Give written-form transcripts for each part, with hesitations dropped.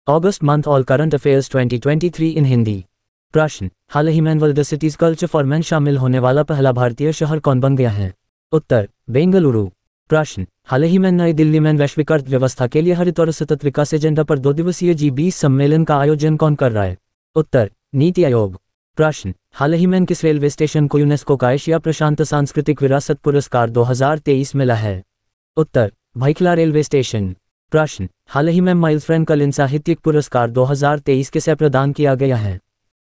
August month all current affairs 2023 in Hindi. प्रश्न, हाल ही में world cities culture for man शामिल होने वाला पहला भारतीय शहर कौन बन गया है? उत्तर, बेंगलुरु। प्रश्न, हाल ही में नई दिल्ली में वैश्विक अर्थव्यवस्था के लिए हरित और सतत विकास एजेंडा पर 2 दिवसीय G20 सम्मेलन का आयोजन कौन कर रहा है? उत्तर, नीति आयोग। प्रश्न, हाल ही में किस रेलवे स्टेशन को यूनेस्को का एशिया प्रशांत सांस्कृतिक विरासत पुरस्कार 2023 मिला है? उत्तर, भाइखला रेलवे स्टेशन। प्रश्न, हाल ही में माइल्स फ्रैंकलिन साहित्यिक पुरस्कार 2023 किसे प्रदान किया गया है?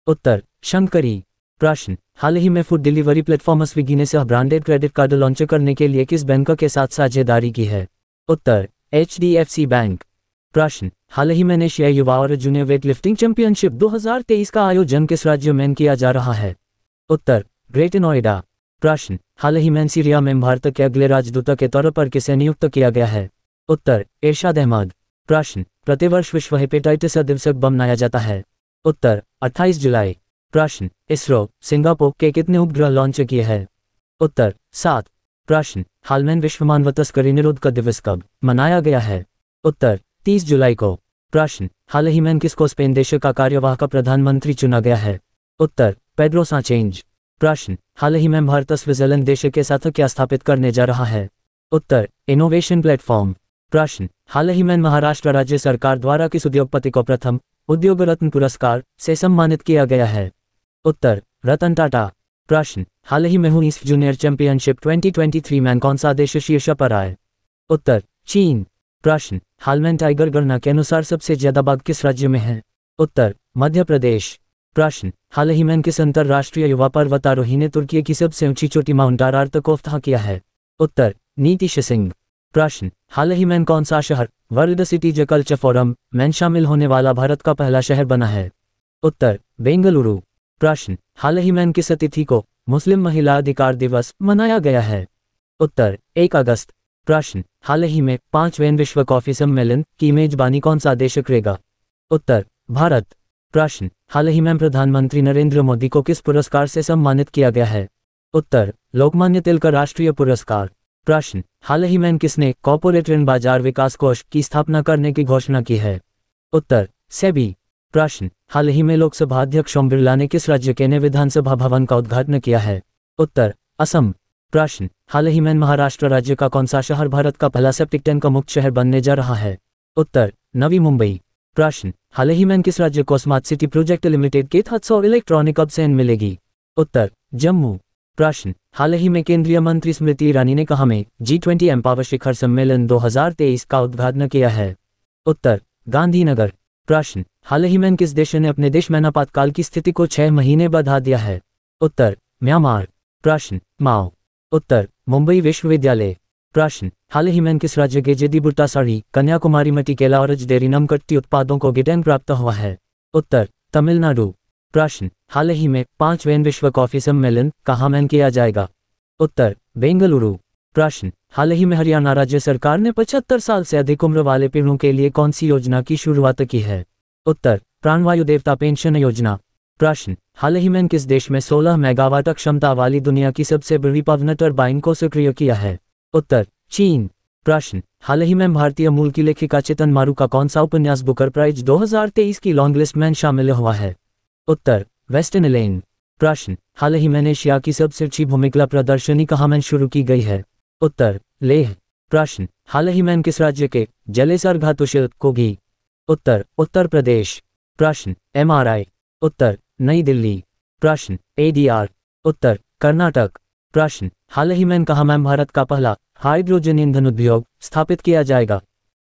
उत्तर, शंकरी। प्रश्न, हाल ही में फूड डिलीवरी प्लेटफॉर्म स्विगी ने सह ब्रांडेड क्रेडिट कार्ड लॉन्च करने के लिए किस बैंक के साथ साझेदारी की है? उत्तर, HDFC बैंक। प्रश्न, हाल ही में एशियाई युवा और जूनियर वेट लिफ्टिंग चैंपियनशिप 2023 का आयोजन किस राज्य में किया जा रहा है? उत्तर, ग्रेटर नोएडा। प्रश्न, हाल ही में सीरिया में भारत के अगले राजदूत के तौर पर किसे नियुक्त किया गया है? उत्तर, इरशाद अहमद। प्रश्न, प्रतिवर्ष विश्व हेपेटाइटिस दिवस कब मनाया जाता है? उत्तर, 28 जुलाई। प्रश्न, इसरो सिंगापुर के कितने उपग्रह लॉन्च किए हैं? उत्तर, 7। प्रश्न, हाल में विश्व मानव तस्करी निरोध दिवस कब मनाया गया है? उत्तर, 30 जुलाई को। प्रश्न, हाल ही में किसको स्पेन देश का कार्यवाहक प्रधानमंत्री चुना गया है? उत्तर, पेड्रो साnchez। प्रश्न, हाल ही में भारत स्विट्जरलैंड देश के साथ क्या स्थापित करने जा रहा है? उत्तर, इनोवेशन प्लेटफॉर्म। प्रश्न, हाल ही में महाराष्ट्र राज्य सरकार द्वारा किस उद्योगपति को प्रथम उद्योग रत्न पुरस्कार से सम्मानित किया गया है? उत्तर, रतन टाटा। प्रश्न, हाल ही में हुई जूनियर चैंपियनशिप 2023 में कौन सा देश शीर्ष पर आए? उत्तर, चीन। प्रश्न, हाल में टाइगर गणना के अनुसार सबसे ज्यादा बाघ किस राज्य में है? उत्तर, मध्य प्रदेश। प्रश्न, हाल ही में किस अंतरराष्ट्रीय युवा पर्वतारोही ने तुर्की की सबसे ऊंची चोटी माउंट आरारात को फतह किया है? उत्तर, नीतीश सिंह। प्रश्न, हाल ही में कौन सा शहर वर्ल्ड सिटीज कल्चर फोरम में शामिल होने वाला भारत का पहला शहर बना है? उत्तर, बेंगलुरु। प्रश्न, हाल ही में किस तिथि को मुस्लिम महिला अधिकार दिवस मनाया गया है? उत्तर, 1 अगस्त। प्रश्न, हाल ही में 5वें विश्व कॉफी सम्मेलन की मेजबानी कौन सा देश करेगा? उत्तर, भारत। प्रश्न, हाल ही में प्रधानमंत्री नरेंद्र मोदी को किस पुरस्कार से सम्मानित किया गया है? उत्तर, लोकमान्य तिलक राष्ट्रीय पुरस्कार। प्रश्न, हाल ही में किसने कॉर्पोरेट ऋण बाजार विकास कोष की स्थापना करने की घोषणा की है? उत्तर, सेबी। प्रश्न, हाल ही में लोकसभा अध्यक्ष ओम बिरला ने किस राज्य के नए विधानसभा भवन का उद्घाटन किया है? उत्तर, असम। प्रश्न, हाल ही में महाराष्ट्र राज्य का कौन सा शहर भारत का पहला सेप्टिक टैंक का मुक्त शहर बनने जा रहा है? उत्तर, नवी मुंबई। प्रश्न, हाल ही में किस राज्य को स्मार्ट सिटी प्रोजेक्ट लिमिटेड के तहत 100 इलेक्ट्रॉनिक अबसेन मिलेगी? उत्तर, जम्मू। प्रश्न, हाल ही में केंद्रीय मंत्री स्मृति ईरानी ने कहाँ में G20 एम्पावर शिखर सम्मेलन 2023 का उद्घाटन किया है? उत्तर, गांधीनगर। प्रश्न, हाल ही में किस देश ने अपने देश में आपातकाल की स्थिति को 6 महीने बढ़ा दिया है? उत्तर, म्यांमार। प्रश्न, माओ। उत्तर, मुंबई विश्वविद्यालय। प्रश्न, हाल ही में किस राज्य के जेदी बुट्टा साड़ी कन्याकुमारी में टिकेला और डेयरी नमकट्टी उत्पादों को गिटैंग प्राप्त हुआ है? उत्तर, तमिलनाडु। प्रश्न, हाल ही में 5वें विश्व कॉफी सम्मेलन कहाँ में किया जाएगा? उत्तर, बेंगलुरु। प्रश्न, हाल ही में हरियाणा राज्य सरकार ने 75 साल से अधिक उम्र वाले पीढ़ों के लिए कौन सी योजना की शुरुआत की है? उत्तर, प्राणवायु देवता पेंशन योजना। प्रश्न, हाल ही में किस देश में 16 मेगावाट क्षमता वाली दुनिया की सबसे बड़ी पवन टरबाइन को सक्रिय किया है? उत्तर, चीन। प्रश्न, हाल ही में भारतीय मूल की लेखिका चेतन मारू का कौन सा उपन्यास बुकर प्राइज 2023 की लॉन्ग लिस्ट में शामिल हुआ है? उत्तर, वेस्टर्न लेन। प्रश्न, हाल ही में एशिया की सबसे अच्छी भूमिकला प्रदर्शनी कहाँ में शुरू की गई है? उत्तर, लेह। प्रश्न, हाल ही में किस राज्य के जलेसर धातु शिल्प को घी? उत्तर, उत्तर प्रदेश। प्रश्न, MRI। उत्तर, नई दिल्ली। प्रश्न, ADR। उत्तर, कर्नाटक। प्रश्न, हाल ही में कहाँ में भारत का पहला हाइड्रोजन ईंधन उद्योग स्थापित किया जाएगा?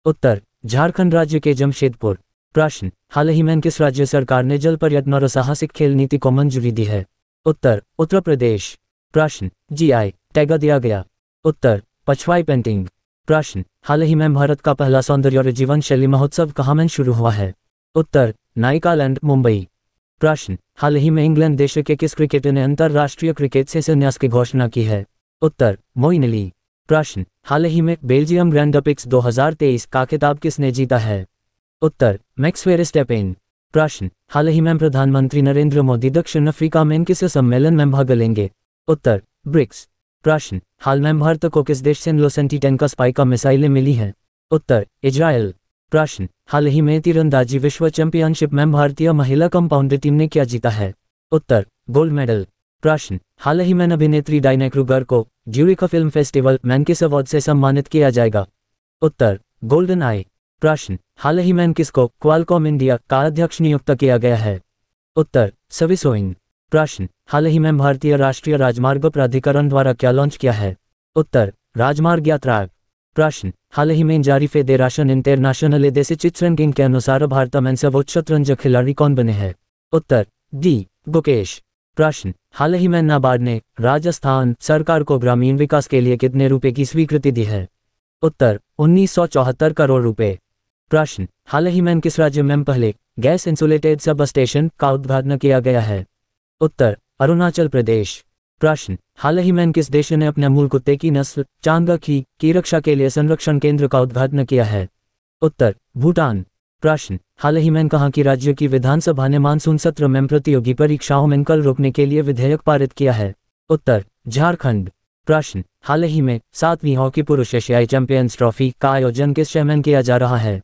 उत्तर, झारखंड राज्य के जमशेदपुर। प्रश्न, हाल ही में किस राज्य सरकार ने जल पर्यटन और साहसिक खेल नीति को मंजूरी दी है? उत्तर, उत्तर प्रदेश। प्रश्न, GI टैग दिया गया? उत्तर, पछवाई पेंटिंग। प्रश्न, हाल ही में भारत का पहला सौंदर्य और जीवन शैली महोत्सव कहाँ में शुरू हुआ है? उत्तर, नाइकालैंड, मुंबई। प्रश्न, हाल ही में इंग्लैंड देश के किस क्रिकेटर ने अंतरराष्ट्रीय क्रिकेट से संन्यास की घोषणा की है? उत्तर, मोइन अली। प्रश्न, हाल ही में बेल्जियम ग्रैंड प्रिक्स 2023 का खिताब किसने जीता है? उत्तर, मैक्स वर्स्टैपेन। प्रश्न, हाल ही में प्रधानमंत्री नरेंद्र मोदी दक्षिण अफ्रीका में किस सम्मेलन में भाग लेंगे? उत्तर, ब्रिक्स। प्रश्न, हाल में भारत को किस देश से लो-एंटी टैंक स्पाइक मिसाइलें मिली हैं? उत्तर, इजराइल। प्रश्न, हाल ही में तीरंदाजी विश्व चैंपियनशिप में भारतीय महिला कंपाउंड टीम ने क्या जीता है? उत्तर, गोल्ड मेडल। प्रश्न, हाल ही में अभिनेत्री डायना क्रूगर को ज्यूरिख फिल्म फेस्टिवल में किस अवार्ड से सम्मानित किया जाएगा? उत्तर, गोल्डन आई। प्रश्न, हाल ही में किसको क्वालकॉम इंडिया का अध्यक्ष नियुक्त किया गया है? उत्तर, सवी सोइंग। प्रश्न, हाल ही में भारतीय राष्ट्रीय राजमार्ग प्राधिकरण द्वारा क्या लॉन्च किया है? उत्तर, राजमार्ग यात्रा ऐप। प्रश्न, हाल ही में जारी फेडरेशन इंटरनेशनल देसी चिट रैंकिंग के अनुसार भारत में सर्वोच्च शतरंज खिलाड़ी कौन बने हैं? उत्तर, डी गुकेश। प्रश्न, हाल ही में नाबार्ड ने राजस्थान सरकार को ग्रामीण विकास के लिए कितने रुपए की स्वीकृति दी है? उत्तर, 1974 करोड़ रुपए। प्रश्न, हाल ही में किस राज्य में पहले गैस इंसुलेटेड सब स्टेशन का उद्घाटन किया गया है? उत्तर, अरुणाचल प्रदेश। प्रश्न, हाल ही में किस देश ने अपने मूल कुत्ते की नस्ल चांगा की रक्षा के लिए संरक्षण केंद्र का उद्घाटन किया है? उत्तर, भूटान। प्रश्न, हाल ही में कहाँ की राज्य की विधानसभा ने मानसून सत्र में प्रतियोगी परीक्षाओं में कल रोकने के लिए विधेयक पारित किया है? उत्तर, झारखंड। प्रश्न, हाल ही में 7वीं हॉकी पुरुष एशियाई चैंपियंस ट्रॉफी का आयोजन किस शहर में किया जा रहा है?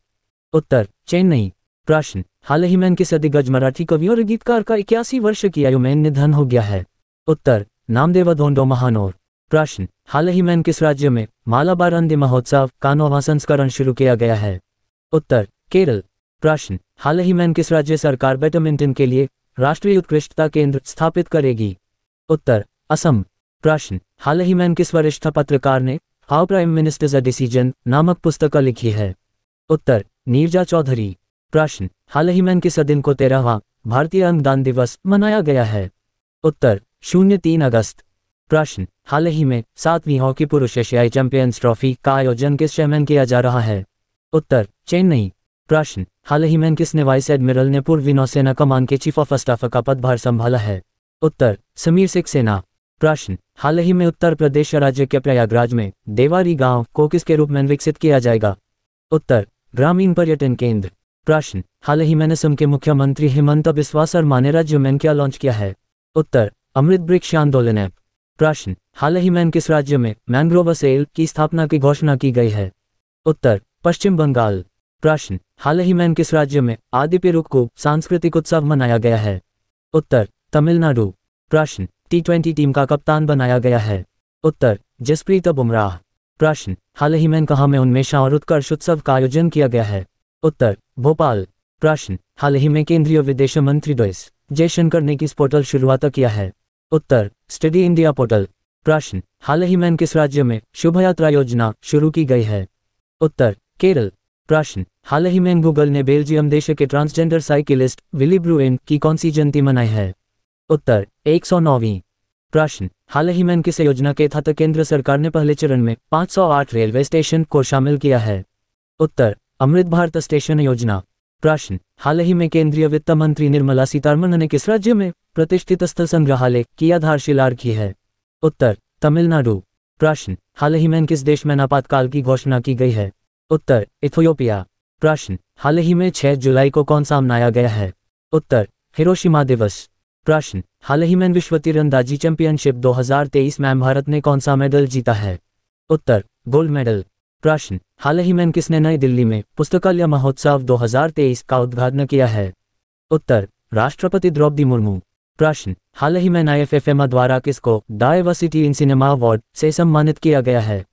उत्तर, चेन्नई। प्रश्न, हाल ही में किस दिग्गज मराठी कवि और गीतकार का 81 वर्ष की आयु में निधन हो गया है? उत्तर, नामदेव धोंडो महानोर। प्रश्न, हाल ही में किस राज्य में मालाबार अंधे महोत्सव का 9वां संस्करण शुरू किया गया है? उत्तर, केरल। प्रश्न, हाल ही में किस राज्य सरकार बैडमिंटन के लिए राष्ट्रीय उत्कृष्टता केंद्र स्थापित करेगी? उत्तर, असम। प्रश्न, हाल ही में किस वरिष्ठ पत्रकार ने how prime ministers a decision नामक पुस्तक लिखी है? उत्तर, नीरजा चौधरी। प्रश्न, हाल ही में किस दिन को 13वां भारतीय अंगदान दिवस मनाया गया है? उत्तर, 03 अगस्त। प्रश्न, हाल ही में 7वीं हॉकी पुरुष एशियाई चैंपियंस ट्रॉफी का आयोजन किस शहर में किया जा रहा है? उत्तर, चेन्नई। प्रश्न, हाल ही में किसने वाइस एडमिरल ने पूर्वी नौसेना कमान के चीफ ऑफ स्टाफ का पदभार संभाला है? उत्तर, समीर सक्सेना। प्रश्न, हाल ही में उत्तर प्रदेश राज्य के प्रयागराज में देवारी गांव को किसके रूप में विकसित किया जाएगा? उत्तर, ग्रामीण पर्यटन केंद्र। प्रश्न, हाल ही में असम के मुख्यमंत्री हेमंत बिस्वा शर्मा ने राज्य में क्या लॉन्च किया है? उत्तर, अमृत वृक्ष आंदोलन ऐप। प्रश्न, हाल ही में किस राज्य में मैंग्रोव सेल की स्थापना की घोषणा की गई है? उत्तर, पश्चिम बंगाल। प्रश्न, हाल ही में किस राज्य में आदि पेरुक्कू सांस्कृतिक उत्सव मनाया गया है? उत्तर, तमिलनाडु। प्रश्न, T20 टीम का कप्तान बनाया गया है? उत्तर, जसप्रीत बुमराह। प्रश्न, हाल ही में कहाँ में उन्मेषा और उत्कर्ष उत्सव का आयोजन किया गया है? उत्तर, भोपाल। प्रश्न, हाल ही में केंद्रीय विदेश मंत्री डॉस जयशंकर ने किस पोर्टल शुरुआत किया है? उत्तर, स्टडी इंडिया पोर्टल। प्रश्न, हाल ही में किस राज्य में शुभ यात्रा योजना शुरू की गई है? उत्तर, केरल। प्रश्न, हाल ही में गूगल ने बेल्जियम देश के ट्रांसजेंडर साइकिलिस्ट विली ब्रुएन की कौन सी जयंती मनाई है? उत्तर, 109वीं। प्रश्न, हाल ही में किस योजना के तहत केंद्र सरकार ने पहले चरण में 508 रेलवे स्टेशन को शामिल किया है? उत्तर, अमृत भारत स्टेशन योजना। प्रश्न, हाल ही में केंद्रीय वित्त मंत्री निर्मला सीतारमण ने किस राज्य में प्रतिष्ठित स्थल संग्रहालय की आधारशिला रखी है? उत्तर, तमिलनाडु। प्रश्न, हाल ही में किस देश में आपातकाल की घोषणा की गई है? उत्तर, इथियोपिया। प्रश्न, हाल ही में 6 जुलाई को कौन सा मनाया गया है? उत्तर, हिरोशिमा दिवस। प्रश्न, हाल ही में विश्व तीरंदाजी चैंपियनशिप 2023 में भारत ने कौन सा मेडल जीता है? उत्तर, गोल्ड मेडल। प्रश्न, हाल ही में किसने नई दिल्ली में पुस्तकालय महोत्सव 2023 का उद्घाटन किया है? उत्तर, राष्ट्रपति द्रौपदी मुर्मू। प्रश्न, हाल ही में IFFM द्वारा किसको डायवर्सिटी इन सिनेमा अवार्ड से सम्मानित किया गया है?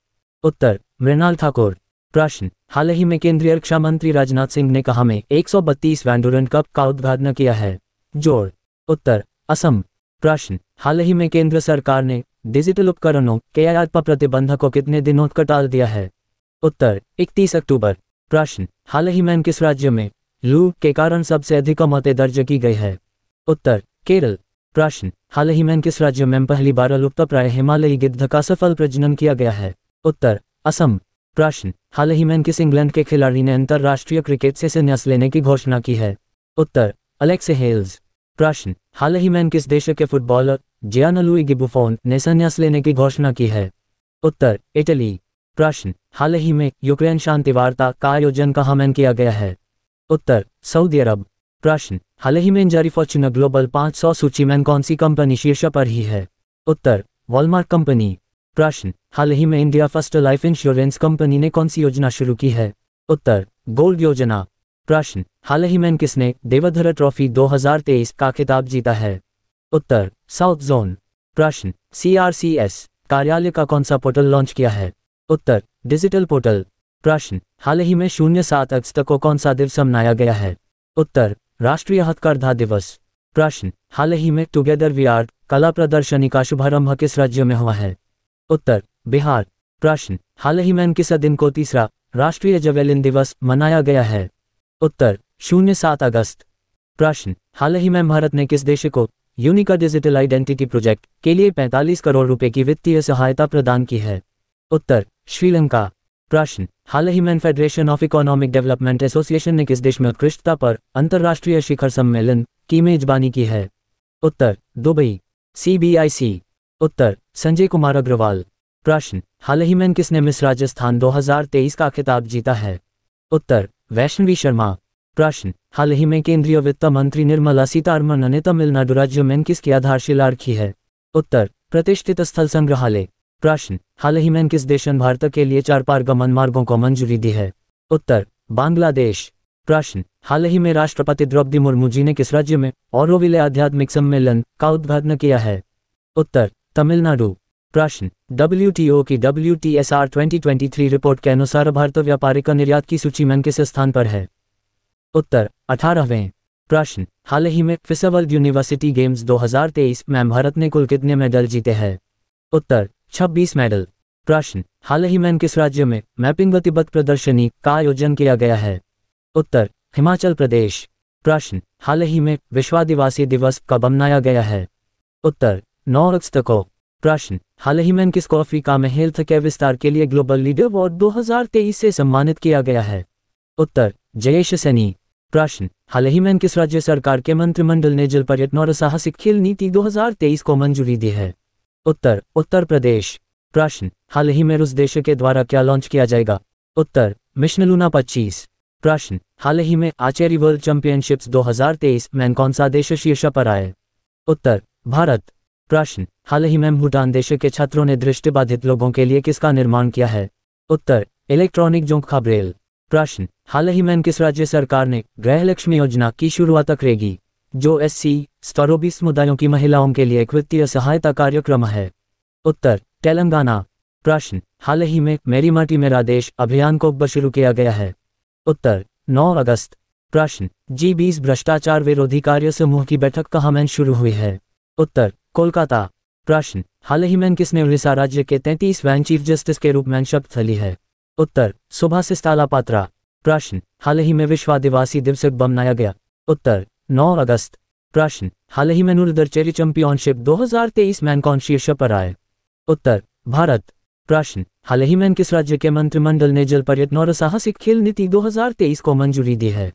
उत्तर, मृणाल ठाकुर। प्रश्न, हाल ही में केंद्रीय रक्षा मंत्री राजनाथ सिंह ने कहाँ में 132वां डुरंड कप का उद्घाटन किया है? जोड़। उत्तर, असम। प्रश्न, हाल ही में केंद्र सरकार ने डिजिटल उपकरणों के आयात पर प्रतिबंध को कितने दिनों तक टाल दिया है? उत्तर, 31 अक्टूबर। प्रश्न, हाल ही में किस राज्य में लू के कारण सबसे अधिक मौतें दर्ज की गई है? उत्तर, केरल। प्रश्न, हाल ही में किस राज्य में पहली बार लुप्तप्राय हिमालयी गिद्ध का सफल प्रजनन किया गया है? उत्तर, असम। प्रश्न, हाल ही में किस इंग्लैंड के खिलाड़ी ने अंतर्राष्ट्रीय क्रिकेट से संन्यास लेने की घोषणा की है? उत्तर, अलेक्स हेल्स। प्रश्न, हाल ही में किस देश के फुटबॉलर जियानलुइगी बुफोन ने संन्यास लेने की घोषणा की है? उत्तर, इटली। प्रश्न, हाल ही में यूक्रेन शांति वार्ता का आयोजन कहाँ में किया गया है? उत्तर, सऊदी अरब। प्रश्न, हाल ही में जारी फॉर्च्यून ग्लोबल 500 सूची में कौन सी कंपनी शीर्ष पर ही है? उत्तर, वॉलमार्ट कंपनी। प्रश्न, हाल ही में India first life insurance company ने कौन सी योजना शुरू की है? उत्तर, गोल्ड योजना। प्रश्न, हाल ही में किसने देवधर ट्रॉफी 2023 का खिताब जीता है? उत्तर, साउथ जोन। प्रश्न, CRCS कार्यालय का कौन सा पोर्टल लॉन्च किया है? उत्तर, डिजिटल पोर्टल। प्रश्न, हाल ही में 07 अगस्त को कौन सा दिवस मनाया गया है? उत्तर, राष्ट्रीय हथकरघा दिवस। प्रश्न, हाल ही में टुगेदर वी आर्ट कला प्रदर्शनी का शुभारंभ किस राज्य में हुआ है? उत्तर, बिहार। प्रश्न, हाल ही में किस दिन को तीसरा राष्ट्रीय जवेलिन दिवस मनाया गया है? उत्तर, 07 अगस्त। प्रश्न, हाल ही में भारत ने किस देश को यूनिका डिजिटल आइडेंटिटी प्रोजेक्ट के लिए 45 करोड़ रुपए की वित्तीय सहायता प्रदान की है? उत्तर, श्रीलंका। प्रश्न, हाल ही में federation of economic development association ने किस देश में उत्कृष्टता पर अंतर्राष्ट्रीय शिखर सम्मेलन की मेजबानी की है? उत्तर, दुबई। CBIC। उत्तर, संजय कुमार अग्रवाल। प्रश्न, हाल ही में किसने मिस राजस्थान 2023 का खिताब जीता है? उत्तर, वैष्णवी शर्मा। प्रश्न, हाल ही में केंद्रीय वित्त मंत्री निर्मला सीतारमण ने तमिलनाडु राज्य में किसकी आधारशिला रखी है? उत्तर, प्रतिष्ठित स्थल संग्रहालय। प्रश्न, हाल ही में किस देश ने भारत के लिए 4 पारगमन मार्गों को मंजूरी दी है? उत्तर, बांग्लादेश। प्रश्न, हाल ही में राष्ट्रपति द्रौपदी मुर्मू जी ने किस राज्य में ऑरोविले आध्यात्मिक सम्मेलन का उद्घाटन किया है? उत्तर, तमिलनाडु। प्रश्न, WTO की WTSR 2023 रिपोर्ट के अनुसार भारत व्यापारिक निर्यात की सूची में किस स्थान पर है? उत्तर, 18वें। प्रश्न, हाल ही में फिस वर्ल्ड यूनिवर्सिटी गेम्स 2023 में भारत ने कुल कितने मेडल जीते हैं? उत्तर, 26 मेडल। प्रश्न, हाल ही में किस राज्य में मैपिंग तिब्बत प्रदर्शनी का आयोजन किया गया है? उत्तर, हिमाचल प्रदेश। प्रश्न, हाल ही में विश्व आदिवासी दिवस कब मनाया गया है? उत्तर, 9 अगस्त को। प्रश्न, हाल ही में किसको अफ्रीका में हेल्थ केयर विस्तार के लिए ग्लोबल लीडर अवार्ड 2023 से सम्मानित किया गया है? उत्तर, जयेश सैनी। प्रश्न, हाल ही में किस राज्य सरकार के मंत्रिमंडल ने जल पर्यटन और साहसिक खेल नीति 2023 को मंजूरी दी है? उत्तर, उत्तर प्रदेश। प्रश्न, हाल ही में रूस देश के द्वारा क्या लॉन्च किया जाएगा? उत्तर, मिशन लूना 25। प्रश्न, हाल ही में आर्चरी वर्ल्ड चैंपियनशिप्स 2023 में कौन सा देश शीर्ष पर आए? उत्तर, भारत। प्रश्न, हाल ही में भूटान देश के छात्रों ने दृष्टिबाधित लोगों के लिए किसका निर्माण किया है? उत्तर, इलेक्ट्रॉनिक जोंखा ब्रेल। प्रश्न, हाल ही में किस राज्य सरकार ने गृहलक्ष्मी योजना की शुरुआत करेगी, जो SC स्तरों समुदायों की महिलाओं के लिए एक वित्तीय सहायता कार्यक्रम है? उत्तर, तेलंगाना। प्रश्न, हाल ही में मेरी माटी मेरा देश अभियान को कब शुरू किया गया है? उत्तर, 9 अगस्त। प्रश्न, G20 भ्रष्टाचार विरोधी कार्य समूह की बैठक कहाँ में शुरू हुई है? उत्तर, कोलकाता। प्रश्न, हाल ही में किसने उड़ीसा राज्य के 33वें चीफ जस्टिस के रूप में शपथ ली है? उत्तर, सुभाषिस तालापात्रा। प्रश्न, हाल ही में विश्व आदिवासी दिवस कब मनाया गया? उत्तर, 9 अगस्त। प्रश्न, हाल ही में नूरदर चेरी चैंपियनशिप 2023 में कौन शीर्ष पर आए? उत्तर, भारत। प्रश्न, हाल ही में किस राज्य के मंत्रिमंडल ने जल पर्यटन और साहसिक खेल नीति 2023 को मंजूरी दी है?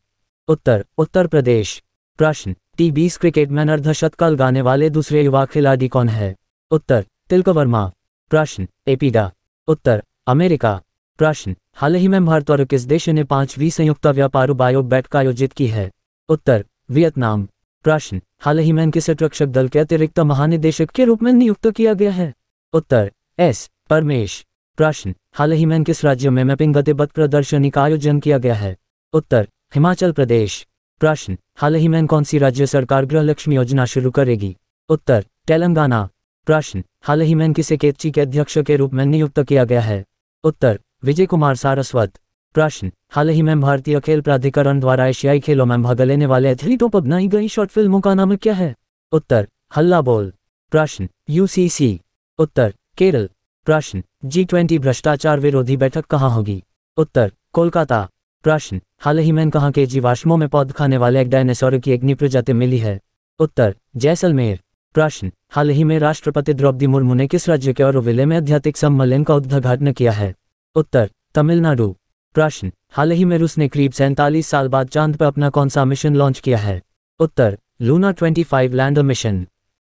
उत्तर, उत्तर प्रदेश। प्रश्न, T20 क्रिकेट में अर्धशतक लगाने वाले दूसरे युवा खिलाड़ी कौन है? उत्तर, तिलक वर्मा। प्रश्न, एपीडा। उत्तर, अमेरिका। प्रश्न, हाल ही में भारत और किस देश ने 5वीं संयुक्त व्यापार बायो बैठक आयोजित की है? उत्तर, वियतनाम। प्रश्न, हाल ही में किस तटरक्षक दल के अतिरिक्त महानिदेशक के रूप में नियुक्त किया गया है? उत्तर, S परमेश। प्रश्न, हाल ही में किस राज्य में मैपिंग तिब्बत प्रदर्शनी का आयोजन किया गया है? उत्तर, हिमाचल प्रदेश। प्रश्न, हाल ही में कौन सी राज्य सरकार गृहलक्ष्मी योजना शुरू करेगी? उत्तर, तेलंगाना। प्रश्न, हाल ही में किसे केतची के अध्यक्ष के रूप में नियुक्त किया गया है? उत्तर, विजय कुमार सारस्वत। प्रश्न, हाल ही में भारतीय खेल प्राधिकरण द्वारा एशियाई खेलों में भाग लेने वाले एथलीटों पर बनाई गई शॉर्ट फिल्मों का नाम क्या है? उत्तर, हल्ला बोल। प्रश्न, UCC। उत्तर, केरल। प्रश्न, G20 भ्रष्टाचार विरोधी बैठक कहाँ होगी? उत्तर, कोलकाता। प्रश्न, हाल ही में कहाँ के जीवाश्मों में पौध खाने वाले एक डायनासोर की एक नई प्रजाति मिली है? उत्तर, जैसलमेर। प्रश्न, हाल ही में राष्ट्रपति द्रौपदी मुर्मू ने किस राज्य के ऑरोविले में आध्यात्मिक सम्मेलन का उद्घाटन किया है? उत्तर, तमिलनाडु। प्रश्न, हाल ही में रूस ने करीब 47 साल बाद चांद पर अपना कौन सा मिशन लॉन्च किया है? उत्तर, लूना 25 लैंडर मिशन।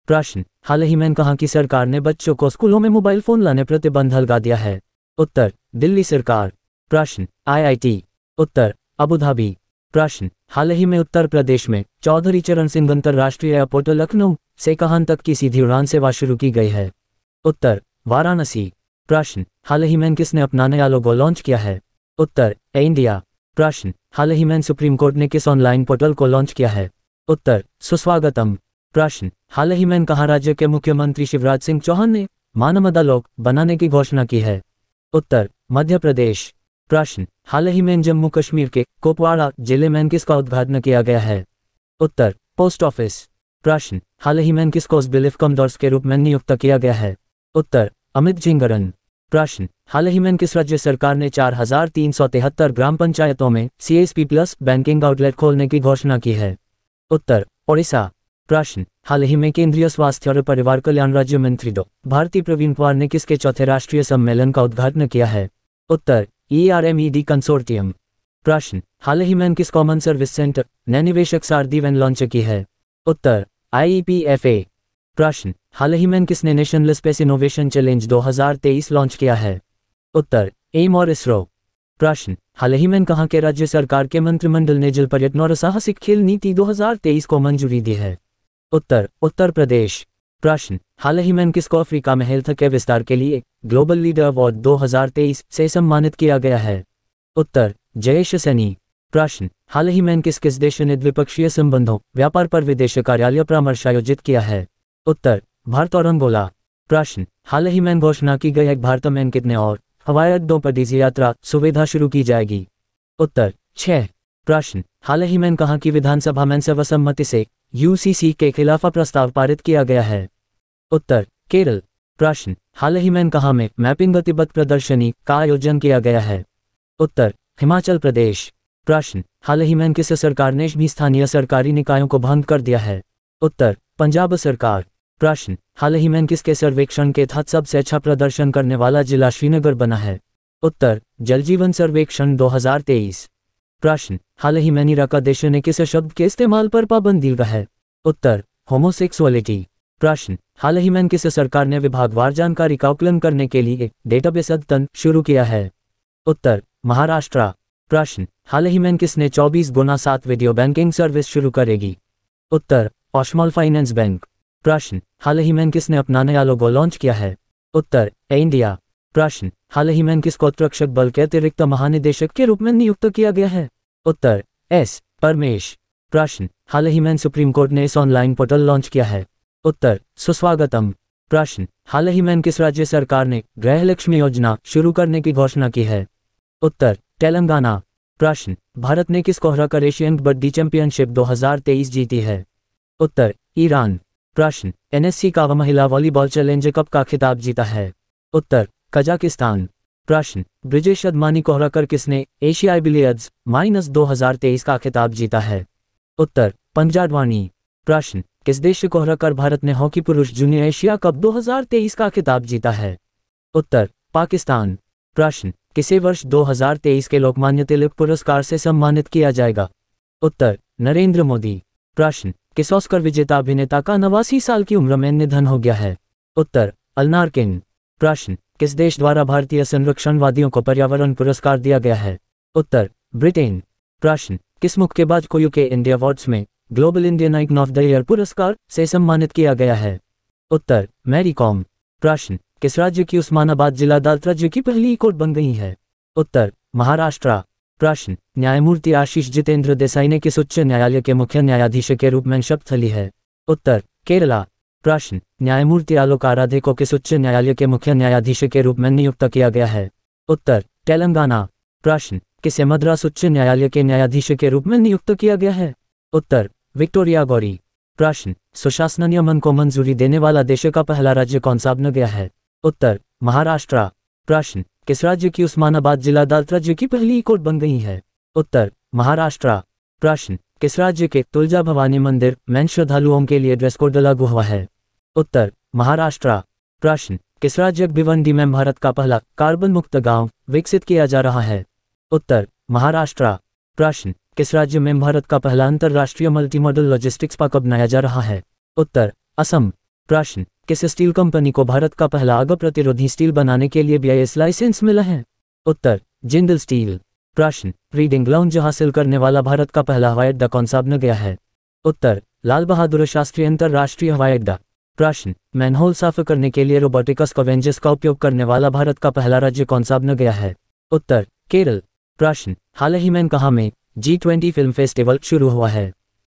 प्रश्न, हाल ही में कहाँ की सरकार ने बच्चों को स्कूलों में मोबाइल फोन लाने प्रतिबंध लगा दिया है? उत्तर, दिल्ली सरकार। प्रश्न, IIT। उत्तर, अबू धाबी। प्रश्न, हाल ही में उत्तर प्रदेश में चौधरी चरण सिंह अंतरराष्ट्रीय एयरपोर्ट लखनऊ से कहां तक की सीधी उड़ान सेवा शुरू की गई है? उत्तर, वाराणसी। प्रश्न, हाल ही में किसने अपना नया लोगो लॉन्च किया है? उत्तर, एयर इंडिया। प्रश्न, हाल ही में सुप्रीम कोर्ट ने किस ऑनलाइन पोर्टल को लॉन्च किया है? उत्तर, सुस्वागतम। प्रश्न, हाल ही में कहाँ राज्य के मुख्यमंत्री शिवराज सिंह चौहान ने मानमदा लोक बनाने की घोषणा की है? उत्तर, मध्य प्रदेश। प्रश्न, हाल ही में जम्मू कश्मीर के कुपवाड़ा जिले में किसका उद्घाटन किया गया है? उत्तर, पोस्ट ऑफिस। प्रश्न, हाल ही में किसको बिलीफ कमदौर्स के रूप में नियुक्त किया गया है? उत्तर, अमित जिंगरन। प्रश्न, हाल ही में किस राज्य सरकार ने 4373 ग्राम पंचायतों में CSP प्लस बैंकिंग आउटलेट खोलने की घोषणा की है? उत्तर, ओडिशा। प्रश्न, हाल ही में केंद्रीय स्वास्थ्य और परिवार कल्याण राज्य मंत्री डॉ. भारती प्रवीण कुमार ने किसके चौथे राष्ट्रीय सम्मेलन का उद्घाटन किया है? उत्तर, ERMED कंसोर्टियम। प्रश्न, हाल ही में किस कॉमन सर्विस सेंटर ने निवेशक सारथी वैन लॉन्च की है? उत्तर, IEPFA। प्रश्न, हाल ही में किसने national space innovation challenge 2023 launch किया है? उत्तर, एम और इसरो। प्रश्न, हाल ही में कहाँ के राज्य सरकार के मंत्रिमंडल ने जल पर्यटन और साहसिक खेल नीति 2023 को मंजूरी दी है? उत्तर, उत्तर प्रदेश। प्रश्न, हाल ही में किसको अफ्रीका में हेल्थ के विस्तार के लिए ग्लोबल लीडर अवार्ड 2023 से सम्मानित किया गया है? उत्तर, जयेश सैनी। प्रश्न, हाल ही में किस देश ने द्विपक्षीय संबंधों व्यापार पर विदेश कार्यालय परामर्श आयोजित किया है? उत्तर, भारत और अंगोला। प्रश्न, हाल ही में घोषणा की गई है भारत में कितने और हवाई अड्डों पर डीजी यात्रा सुविधा शुरू की जाएगी? उत्तर, 6। प्रश्न, हाल ही में कहाँ की विधानसभा में सर्वसम्मति से UCC के खिलाफ प्रस्ताव पारित किया गया है? उत्तर, केरल। प्रश्न, हाल ही में कहाँ में मैपिंग तिब्बत प्रदर्शनी का आयोजन किया गया है? उत्तर, हिमाचल प्रदेश। प्रश्न, हाल ही में किस सरकार ने भी स्थानीय सरकारी निकायों को भंग कर दिया है? उत्तर, पंजाब सरकार। प्रश्न, हाल ही में किसके सर्वेक्षण के तहत सबसे अच्छा प्रदर्शन करने वाला जिला श्रीनगर बना है? उत्तर, जल जीवन सर्वेक्षण 2023। प्रश्न, हाल ही में इराक़ देश ने किस शब्द के इस्तेमाल पर पाबंदी लगा है? उत्तर, होमोसेक्सुअलिटी। प्रश्न, हाल ही में किस सरकार ने विभागवार जानकारी का आकलन करने के लिए डेटाबेस अद्यतन शुरू किया है? उत्तर, महाराष्ट्र। प्रश्न, हाल ही में किसने 24x7 वीडियो बैंकिंग सर्विस शुरू करेगी? उत्तर, स्मॉल फाइनेंस बैंक। प्रश्न, हाल ही में किसने अपना नया लोगो लॉन्च किया है? उत्तर, इंडिया। प्रश्न, हाल ही में किसको तटरक्षक बल के अतिरिक्त महानिदेशक के रूप में नियुक्त किया गया है? उत्तर, S परमेश। प्रश्न, हाल ही में सुप्रीम कोर्ट ने इस ऑनलाइन पोर्टल लॉन्च किया है? उत्तर, सुस्वागतम। प्रश्न, हाल ही में किस राज्य सरकार ने गृहलक्ष्मी योजना शुरू करने की घोषणा की है? उत्तर, तेलंगाना। प्रश्न, भारत ने किसको हराकर एशियन कबड्डी चैंपियनशिप 2023 जीती है? उत्तर, ईरान। प्रश्न, NSC का महिला वॉलीबॉल चैलेंज कप का खिताब जीता है? उत्तर, कजाकिस्तान। प्रश्न, ब्रिजेश अदमानी को हराकर किसने एशियाई बिलियर्ड्स -2023 का खिताब जीता है? उत्तर, पंजाडवानी। प्रश्न, किस देश को हराकर भारत ने हॉकी पुरुष जूनियर एशिया कप 2023 का खिताब जीता है? उत्तर, पाकिस्तान। प्रश्न, किसे वर्ष 2023 के लोकमान्य तिलक पुरस्कार से सम्मानित किया जाएगा? उत्तर, नरेंद्र मोदी। प्रश्न, किस ऑस्कर विजेता अभिनेता का 89 साल की उम्र में निधन हो गया है? उत्तर, अल्नारकिन। प्रश्न, किस देश द्वारा भारतीय संरक्षणवादियों को पर्यावरण पुरस्कार दिया गया है? उत्तर, ब्रिटेन। प्रश्न, किस मुक्केबाज को UK इंडिया अवार्ड्स में global Indian icon of the year पुरस्कार से सम्मानित किया गया है? उत्तर, मैरी कॉम। प्रश्न, किस राज्य की उस्मानाबाद जिला अदालत राज्य की पहली कोर्ट बन गई है? उत्तर, महाराष्ट्र। प्रश्न, न्यायमूर्ति आशीष जितेंद्र देसाई ने किस उच्च न्यायालय के मुख्य न्यायाधीश के रूप में शपथ ली है? उत्तर, केरला। प्रश्न, न्यायमूर्ति आलोक आराधे को किस उच्च न्यायालय के मुख्य न्यायाधीश के रूप में नियुक्त किया गया है? उत्तर, तेलंगाना। प्रश्न, किसे मद्रास उच्च न्यायालय के न्यायाधीश के रूप में नियुक्त किया गया है? उत्तर, विक्टोरिया गौरी। प्रश्न, सुशासन नियमन को मंजूरी देने वाला देश का पहला राज्य कौन सा बन गया है? उत्तर, महाराष्ट्र। प्रश्न, किस राज्य की उस्मानाबाद जिला अदालत राज्य की पहली कोर्ट बन गई है? उत्तर, महाराष्ट्र। प्रश्न, किस राज्य के तुलजा भवानी मंदिर में श्रद्धालुओं के लिए ड्रेस कोड लागू हुआ है? उत्तर, महाराष्ट्र। प्रश्न, किस राज्य भिवंडी में भारत का पहला कार्बन मुक्त गांव विकसित किया जा रहा है? उत्तर, महाराष्ट्र। प्रश्न, किस राज्य में भारत का पहला अंतर्राष्ट्रीय मल्टी मॉडल लॉजिस्टिक्स पार्क बनाया जा रहा है? उत्तर, असम। प्रश्न, किस स्टील कंपनी को भारत का पहला आग प्रतिरोधी स्टील बनाने के लिए BIS लाइसेंस मिला है? उत्तर, जिंदल स्टील। प्रश्न, रीडिंग लाउंज हासिल करने वाला भारत का पहला हवाई अड्डा कौन सा बन गया है? उत्तर, लाल बहादुर शास्त्री अंतर्राष्ट्रीय हवाई अड्डा। प्रश्न, मैनहोल साफ करने के लिए रोबोटिक्स स्कैवेंजर्स का उपयोग करने वाला भारत का पहला राज्य कौन सा बन गया है? उत्तर, केरल। प्रश्न, हाल ही में कहाँ में G20 फिल्म फेस्टिवल शुरू हुआ है?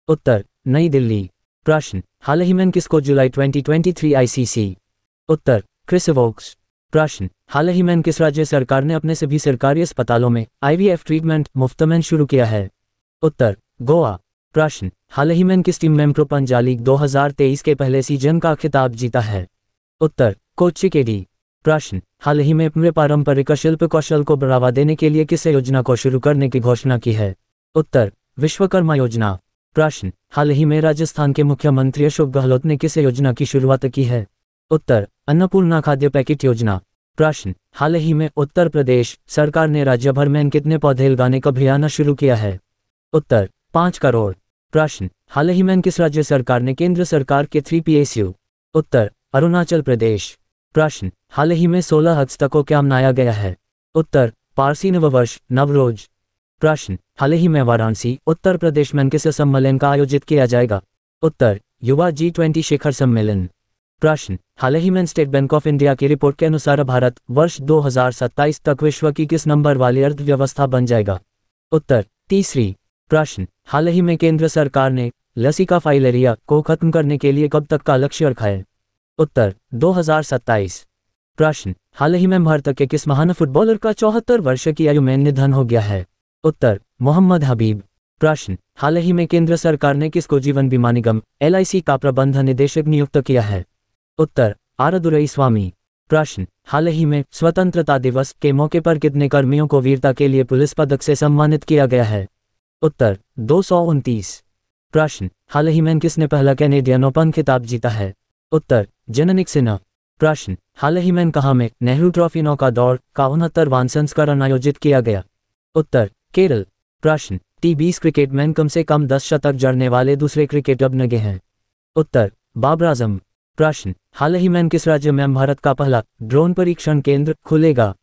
उत्तर, नई दिल्ली। प्रश्न, हाल ही में किसको जुलाई 2023 ICC? उत्तर, क्रिस वोक्स। प्रश्न, हाल ही में किस राज्य सरकार ने अपने सभी सरकारी अस्पतालों में IVF ट्रीटमेंट मुफ्त में शुरू किया है? उत्तर, गोवा। प्रश्न, हाल ही में किस टीम ने प्रो पंजाब लीग 2023 के पहले सीजन का खिताब जीता है? उत्तर, कोच्चिकेडी। प्रश्न, हाल ही में अपने पारंपरिक शिल्प कौशल को बढ़ावा देने के लिए किस योजना को शुरू करने की घोषणा की है? उत्तर, विश्वकर्मा योजना। प्रश्न, हाल ही में राजस्थान के मुख्यमंत्री अशोक गहलोत ने किस योजना की शुरुआत की है? उत्तर, अन्नपूर्णा खाद्य पैकेट योजना। प्रश्न, हाल ही में उत्तर प्रदेश सरकार ने राज्य भर में कितने पौधे लगाने का अभियान शुरू किया है? उत्तर, 5 करोड़। प्रश्न, हाल ही में किस राज्य सरकार ने केंद्र सरकार के 3 PSU? उत्तर, अरुणाचल प्रदेश। प्रश्न, हाल ही में 16 अगस्त को क्या मनाया गया है? उत्तर, पारसी नववर्ष नवरोज। प्रश्न, हाल ही में वाराणसी उत्तर प्रदेश में किस सम्मेलन का आयोजित किया जाएगा? उत्तर, युवा G20 शिखर सम्मेलन। प्रश्न, हाल ही में स्टेट बैंक ऑफ इंडिया की रिपोर्ट के अनुसार भारत वर्ष 2027 तक विश्व की किस नंबर वाली अर्थव्यवस्था बन जाएगा? उत्तर, तीसरी। प्रश्न, हाल ही में केंद्र सरकार ने लसिका फाइलेरिया को खत्म करने के लिए कब तक का लक्ष्य रखा है? उत्तर, 2027। प्रश्न, हाल ही में भारत के किस महान फुटबॉलर का 74 वर्ष की आयु में निधन हो गया है? उत्तर, मोहम्मद हबीब। प्रश्न, हाल ही में केंद्र सरकार ने किसको जीवन बीमा निगम LIC का प्रबंध निदेशक नियुक्त किया है? उत्तर, आर स्वामी। प्रश्न, हाल ही में स्वतंत्रता दिवस के मौके पर कितने कर्मियों को वीरता के लिए पुलिस पदक से सम्मानित किया गया है? उत्तर, 229। प्रश्न, हाल ही में किसने पहला कैनेडियन ओपन खिताब जीता है? उत्तर, जननिक सिन्हा। प्रश्न, हाल ही में कहाँ में नेहरू ट्रॉफी नौका दौड़ का 69वां संस्करण आयोजित किया गया? उत्तर, केरल। प्रश्न, T20 क्रिकेट में कम से कम 10 शतक जड़ने वाले दूसरे क्रिकेटर बन गए हैं? उत्तर, बाबर आजम। प्रश्न, हाल ही में किस राज्य में भारत का पहला ड्रोन परीक्षण केंद्र खुलेगा?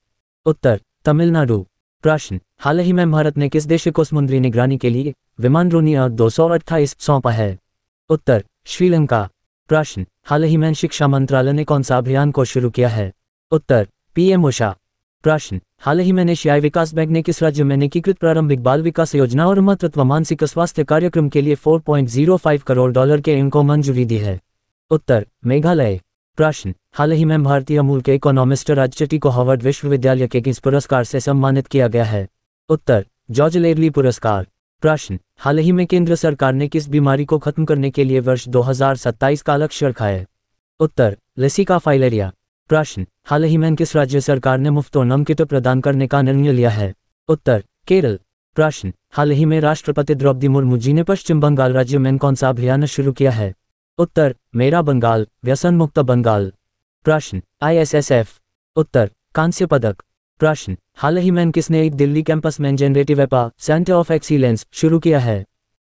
उत्तर, तमिलनाडु। प्रश्न, हाल ही में भारत ने किस देश को समुद्री निगरानी के लिए विमान ड्रोनियर 228 सौंपा है? उत्तर, श्रीलंका। प्रश्न, हाल ही में शिक्षा मंत्रालय ने कौन सा अभियान को शुरू किया है? उत्तर, PM उषा। प्रश्न, हाल ही में एशियाई विकास बैंक ने किस राज्य में एकीकृत प्रारंभिक बाल विकास योजना और मातृत्व मानसिक स्वास्थ्य कार्यक्रम के लिए $4.05 करोड़ के ऋण को मंजूरी दी है? उत्तर, मेघालय। प्रश्न, हाल ही में भारतीय मूल के इकोनॉमिस्ट राज चटी को हार्वर्ड विश्वविद्यालय के किस पुरस्कार से सम्मानित किया गया है? उत्तर, जॉर्ज लेरली पुरस्कार। प्रश्न, हाल ही में केंद्र सरकार ने किस बीमारी को खत्म करने के लिए वर्ष 2027 का लक्ष्य रखा है? उत्तर, लसिका फाइलेरिया। प्रश्न, हाल ही में किस राज्य सरकार ने मुफ्त ओणम किट प्रदान करने का निर्णय लिया है? उत्तर, केरल। प्रश्न, हाल ही में राष्ट्रपति द्रौपदी मुर्मू जी ने पश्चिम बंगाल राज्य में कौन सा अभियान शुरू किया है? उत्तर, मेरा बंगाल व्यसन मुक्त बंगाल। प्रश्न, ISSF। उत्तर, कांस्य पदक। प्रश्न, हाल ही में किसने एक दिल्ली कैंपस में जनरेटिव एपा सेंटर ऑफ एक्सीलेंस शुरू किया है?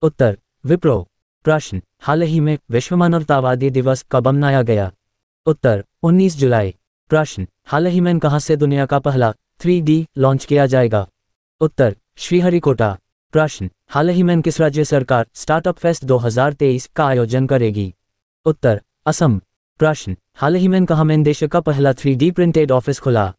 उत्तर, विप्रो। प्रश्न, हाल ही में विश्व मानवतावादी दिवस कब मनाया गया? उत्तर, 19 जुलाई। प्रश्न, हाल ही में कहाँ से दुनिया का पहला 3D लॉन्च किया जाएगा? उत्तर, श्रीहरिकोटा। प्रश्न, हाल ही में किस राज्य सरकार स्टार्टअप फेस्ट 2023 का आयोजन करेगी? उत्तर, असम। प्रश्न, हाल ही में कहाँ में देश का पहला 3D प्रिंटेड ऑफिस खुला?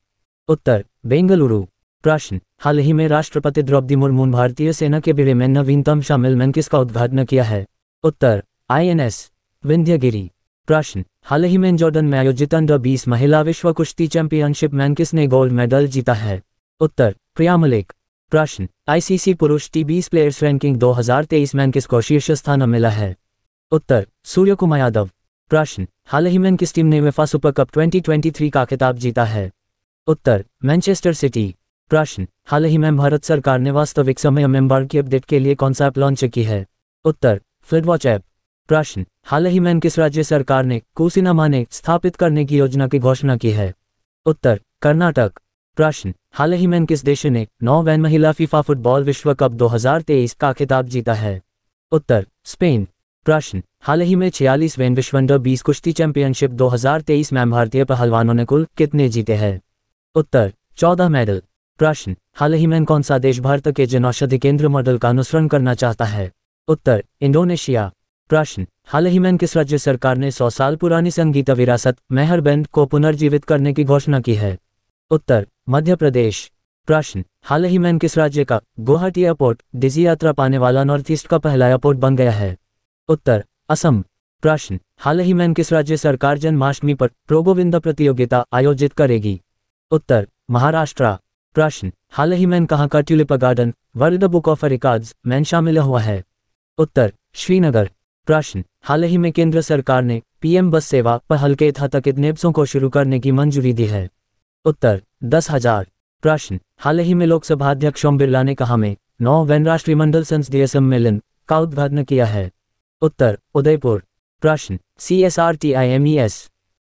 उत्तर, बेंगलुरु। प्रश्न, हाल ही में राष्ट्रपति द्रौपदी मुर्मू भारतीय सेना के बेड़े में नवीनतम शामिल में किसका उद्घाटन किया है? उत्तर, INS विंध्यगिरी। प्रश्न, हाल ही में जॉर्डन में आयोजित अंडर 20 महिला विश्व कुश्ती चैंपियनशिप में किसने गोल्ड मेडल जीता है? उत्तर, प्रिया मलिक। प्रश्न, ICC पुरुष T20 प्लेयर्स रैंकिंग 2023 में किसको शीर्ष स्थान मिला है? उत्तर, सूर्य कुमार यादव। प्रश्न, हाल ही में किस टीम ने UEFA सुपर कप 2023 का खिताब जीता है? उत्तर, मैनचेस्टर सिटी। प्रश्न, हाल ही में भारत सरकार ने वास्तविक समय में बाढ़ की अपडेट के लिए कौन सा ऐप लॉन्च की है? उत्तर, फ्लडवॉच ऐप। प्रश्न, हाल ही में किस राज्य सरकार ने कुसिनामा ने स्थापित करने की योजना की घोषणा की है? उत्तर, कर्नाटक। प्रश्न, हाल ही में किस देश ने 9 वैन महिला फीफा फुटबॉल विश्व कप 2023 का खिताब जीता है? उत्तर, स्पेन। प्रश्न, हाल ही में 46 वैन विश्व अंडर 20 कुश्ती चैंपियनशिप 2023 में भारतीय पहलवानों ने कुल कितने जीते हैं? उत्तर, 14 मेडल। प्रश्न, हाल ही में कौन सा देश भारत के जनौषधि केंद्र मॉडल का अनुसरण करना चाहता है? उत्तर, इंडोनेशिया। प्रश्न, हाल ही में किस राज्य सरकार ने 100 साल पुरानी संगीत विरासत मेहर बैंड को पुनर्जीवित करने की घोषणा की है? उत्तर, मध्य प्रदेश। प्रश्न, हाल ही में किस राज्य का गुवाहाटी एयरपोर्ट डिजी यात्रा पाने वाला नॉर्थ ईस्ट का पहला एयरपोर्ट बन गया है? उत्तर, असम। प्रश्न, हाल ही में किस राज्य सरकार जन्माष्टमी पर प्रो गोविंदा प्रतियोगिता आयोजित करेगी? उत्तर, महाराष्ट्र। प्रश्न, हाल ही में कहाँ का tulip garden world book of records में शामिल हुआ है? उत्तर, श्रीनगर। प्रश्न, हाल ही में केंद्र सरकार ने पीएम बस सेवा पहल के तहत कितने बसों को शुरू करने की मंजूरी दी है? उत्तर, 10,000। प्रश्न, हाल ही में लोकसभा अध्यक्ष ओम बिरला ने कहाँ में 9वें राष्ट्रमंडल संसदीय सम्मेलन का उद्घाटन किया है? उत्तर, उदयपुर। प्रश्न, CSRTIMES।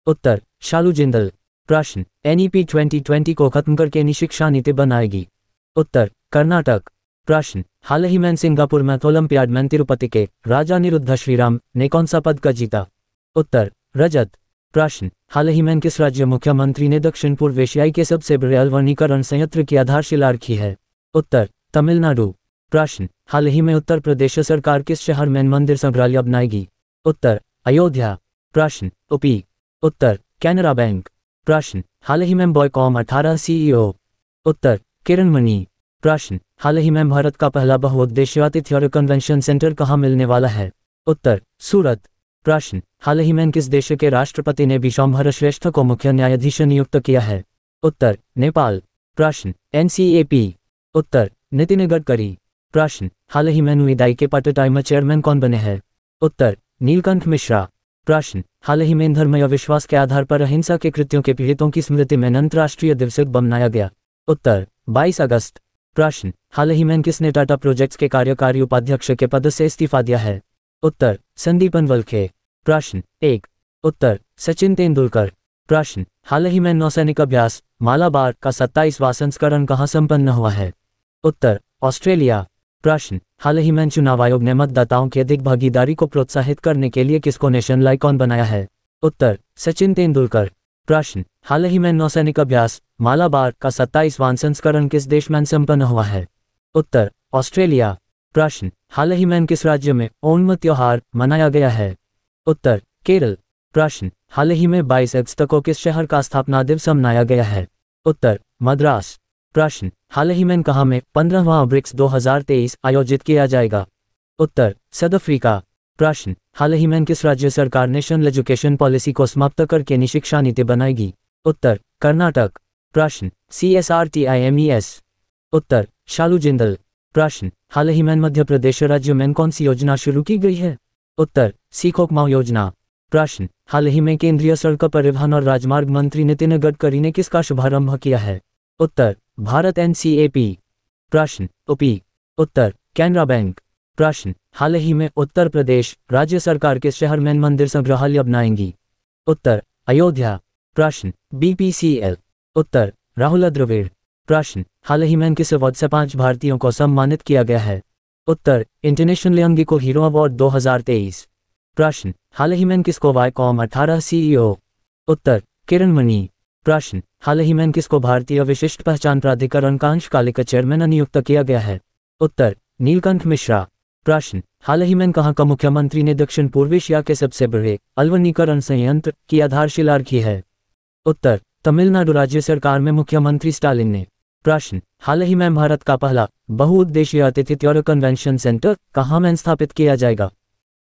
उत्तर, शालू जिंदल। प्रश्न, NEP 2020 को खत्म करके नई शिक्षा नीति बनाएगी? उत्तर, कर्नाटक। प्रश्न, हाल ही में सिंगापुर मैथ ओलंपियाड में तिरुपति के राजा अनिरुद्ध श्रीराम ने कौन सा पदक जीता? उत्तर, रजत। प्रश्न, हाल ही में किस राज्य मुख्यमंत्री ने दक्षिण पूर्व एशियाई के सबसे बड़े अल्वनीकरण संयंत्र की आधारशिला रखी है? उत्तर, तमिलनाडु। प्रश्न, हाल ही में उत्तर प्रदेश सरकार किस शहर में मंदिर संग्रहालय बनाएगी? उत्तर, अयोध्या। प्रश्न, यूपी। उत्तर, कैनरा बैंक। प्रश्न, हाल ही में बॉयकॉम 18 CEO? उत्तर, किरण मणि। प्रश्न, हाल ही में भारत का पहला बहुउद्देशीय आतिथ्य और कन्वेंशन सेंटर कहाँ मिलने वाला है? उत्तर, सूरत। प्रश्न, हाल ही में किस देश के राष्ट्रपति ने विश्वम्भर श्रेष्ठ को मुख्य न्यायाधीश नियुक्त किया है? उत्तर, नेपाल। प्रश्न, NCAP। उत्तर, नितिन गडकरी। प्रश्न, हाल ही में नुईदाई के पार्ट टाइम चेयरमैन कौन बने हैं? उत्तर, नीलकंठ मिश्रा। प्रश्न, हाल ही में धर्म या विश्वास के आधार पर अहिंसा के कृत्यों के पीड़ितों की स्मृति में अंतर्राष्ट्रीय दिवस मनाया गया? उत्तर, 22 अगस्त। प्रश्न, हाल ही में किसने टाटा प्रोजेक्ट्स के कार्यकारी उपाध्यक्ष के पद से इस्तीफा दिया है? उत्तर, संदीपन वल्खे। प्रश्न 1। उत्तर, सचिन तेंदुलकर। प्रश्न, हाल ही में नौसैनिक अभ्यास मालाबार का 27वां संस्करण कहाँ संपन्न हुआ है? उत्तर, ऑस्ट्रेलिया। प्रश्न, हाल ही में चुनाव आयोग ने मतदाताओं की अधिक भागीदारी को प्रोत्साहित करने के लिए किसको नेशनल आइकॉन बनाया है? उत्तर, सचिन तेंदुलकर। प्रश्न, हाल ही में नौसैनिक अभ्यास मालाबार का 27वां संस्करण किस देश में संपन्न हुआ है? उत्तर, ऑस्ट्रेलिया। प्रश्न, हाल ही में किस राज्य में ओणम त्योहार मनाया गया है? उत्तर, केरल। प्रश्न, हाल ही में 22 अगस्त को किस शहर का स्थापना दिवस मनाया गया है? उत्तर, मद्रास। प्रश्न, हाल ही में कहाँ में 15वां ब्रिक्स 2023 आयोजित किया जाएगा? उत्तर, साउथ अफ्रीका। प्रश्न, हाल ही में किस राज्य सरकार नेशनल एजुकेशन पॉलिसी को समाप्त करके नई शिक्षा नीति बनाएगी? उत्तर, कर्नाटक। प्रश्न, CSRTIMES। उत्तर, शालू जिंदल। प्रश्न, हाल ही में मध्य प्रदेश राज्य में कौन सी योजना शुरू की गई है? उत्तर, सीखो कमाओ योजना। प्रश्न, हाल ही में केंद्रीय सड़क परिवहन और राजमार्ग मंत्री नितिन गडकरी ने किसका शुभारंभ किया है? उत्तर, भारत NCAP। प्रश्न, यूपी। उत्तर, कैनरा बैंक। प्रश्न, हाल ही में उत्तर प्रदेश राज्य सरकार किस शहर में मंदिर संग्रहालय बनाएंगी? उत्तर, अयोध्या। प्रश्न, BPCL। उत्तर, राहुल द्रविड़। प्रश्न, हाल ही में किस अवार्ड से 5 भारतीयों को सम्मानित किया गया है? उत्तर, इंटरनेशनल यंग हीरो अवार्ड 2023। प्रश्न, हाल ही में किसको वाईकॉम 18 CEO? उत्तर, किरण मणि। प्रश्न, हाल ही में किसको भारतीय विशिष्ट पहचान प्राधिकरण का अंशकालिक चेयरमैन नियुक्त किया गया है? उत्तर, नीलकंठ मिश्रा। प्रश्न, हाल ही में कहाँ का मुख्यमंत्री ने दक्षिण पूर्व एशिया के सबसे बड़े अल्वनीकरण संयंत्र की आधारशिला रखी है? उत्तर, तमिलनाडु राज्य सरकार में मुख्यमंत्री स्टालिन ने। प्रश्न, हाल ही में भारत का पहला बहुउद्देशीय आतिथ्य और कन्वेंशन सेंटर कहाँ में स्थापित किया जाएगा?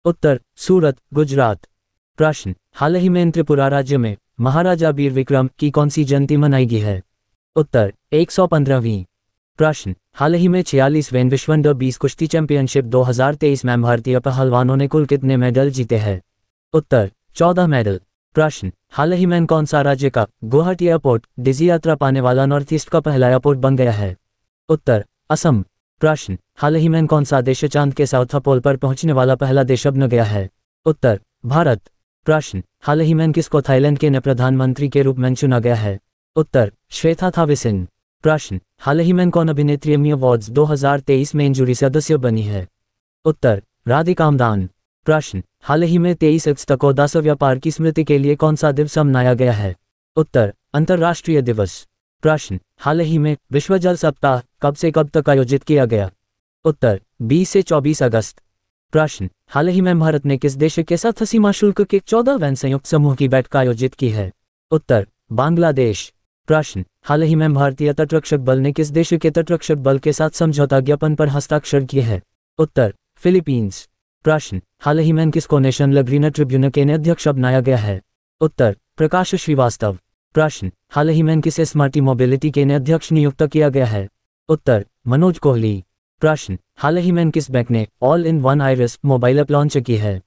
उत्तर, सूरत, गुजरात। प्रश्न, हाल ही में त्रिपुरा राज्य में महाराजा वीर विक्रम की कौन सी जयंती मनाई गई है? उत्तर, 115वीं। प्रश्न, हाल ही में 46वें विश्व अंडर 20 कुश्ती चैंपियनशिप 2023 में भारतीय पहलवानों ने कुल कितने मेडल जीते हैं? उत्तर, 14 मेडल। प्रश्न, हाल ही में कौन सा राज्य का गुवाहाटी एयरपोर्ट डिजी यात्रा पाने वाला नॉर्थ ईस्ट का पहला एयरपोर्ट बन गया है? उत्तर, असम। प्रश्न, हाल ही में कौन सा देश चांद के साउथ पोल पर पहुंचने वाला पहला देश बन गया है? उत्तर, भारत। प्रश्न, हाल ही में किसको थाईलैंड के नए प्रधानमंत्री के रूप में चुना गया है? उत्तर, श्वेता थाविसिन। प्रश्न, हाल ही में कौन अभिनेत्री एमी अवार्ड्स 2023 में जूरी सदस्य बनी है? उत्तर, राधिका आमदान। प्रश्न, हाल ही में 23 अगस्त को दास व्यापार की स्मृति के लिए कौन सा दिवस मनाया गया है? उत्तर, अंतर्राष्ट्रीय दिवस। प्रश्न, हाल ही में विश्व जल सप्ताह कब से कब तक आयोजित किया गया? उत्तर, 20 से 24 अगस्त। प्रश्न, हाल ही में भारत ने किस देश के साथ सीमा शुल्क के 14वें संयुक्त समूह की बैठक आयोजित की है? उत्तर, बांग्लादेश। प्रश्न, हाल ही में भारतीय तटरक्षक बल ने किस देश के तटरक्षक बल के साथ समझौता ज्ञापन पर हस्ताक्षर किए हैं? उत्तर, फिलीपींस। प्रश्न, हाल ही में किसको नेशनल ग्रीन ट्रिब्यूनल के नए अध्यक्ष बनाया गया है? उत्तर, प्रकाश श्रीवास्तव। प्रश्न, हाल ही में किसे स्मार्ट मोबिलिटी के नए अध्यक्ष नियुक्त किया गया है? उत्तर, मनोज कोहली। प्रश्न, हाल ही में किस बैंक ने all in one iris mobile app launch की है?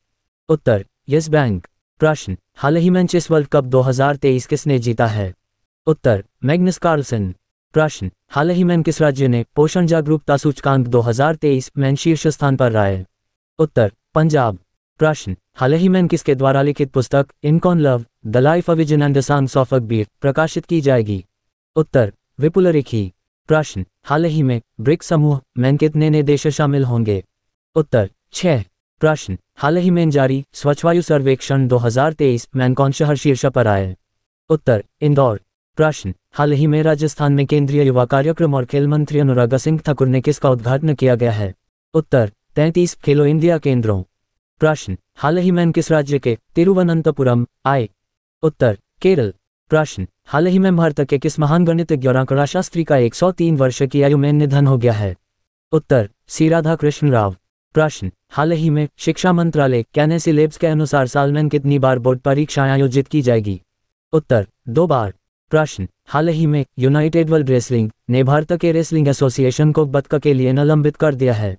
उत्तर, यस बैंक। प्रश्न, हाल ही में चेस वर्ल्ड कप 2023 किसने जीता है? उत्तर, मैग्नस कार्लसन। प्रश्न, हाल ही में किस राज्य ने पोषण जागरूकता सूचकांक 2023 में शीर्ष स्थान पर रहा है? उत्तर, पंजाब। प्रश्न, हाल ही में किसके द्वारा लिखित पुस्तक इनकॉन love the life of vision and the songs of अकबीर प्रकाशित की जाएगी? उत्तर, विपुल रेखी। प्रश्न, हाल ही में ब्रिक्स समूह में कितने नए देश शामिल होंगे? उत्तर, 6। प्रश्न, हाल ही में जारी स्वच्छ वायु सर्वेक्षण 2023 में कौन शहर शीर्ष पर आए? उत्तर, इंदौर। प्रश्न, हाल ही में राजस्थान में केंद्रीय युवा कार्यक्रम और खेल मंत्री अनुराग सिंह ठाकुर ने किसका उद्घाटन किया गया है? उत्तर, 33 खेलो इंडिया केंद्रों। प्रश्न, हाल ही में किस राज्य के तिरुवनंतपुरम आए? उत्तर, केरल। प्रश्न, हाल ही में भारत के किस महान गणितज्ञ और आंकड़ा शास्त्री का 103 वर्ष की आयु में निधन हो गया है? उत्तर, सी राधाकृष्ण राव। प्रश्न, हाल ही में शिक्षा मंत्रालय कैने सिलेबस के अनुसार साल में कितनी बार बोर्ड परीक्षाएं आयोजित की जाएगी? उत्तर, 2 बार। प्रश्न, हाल ही में यूनाइटेड वर्ल्ड रेसलिंग ने भारत के रेसलिंग एसोसिएशन को बतक के लिए निलंबित कर दिया है?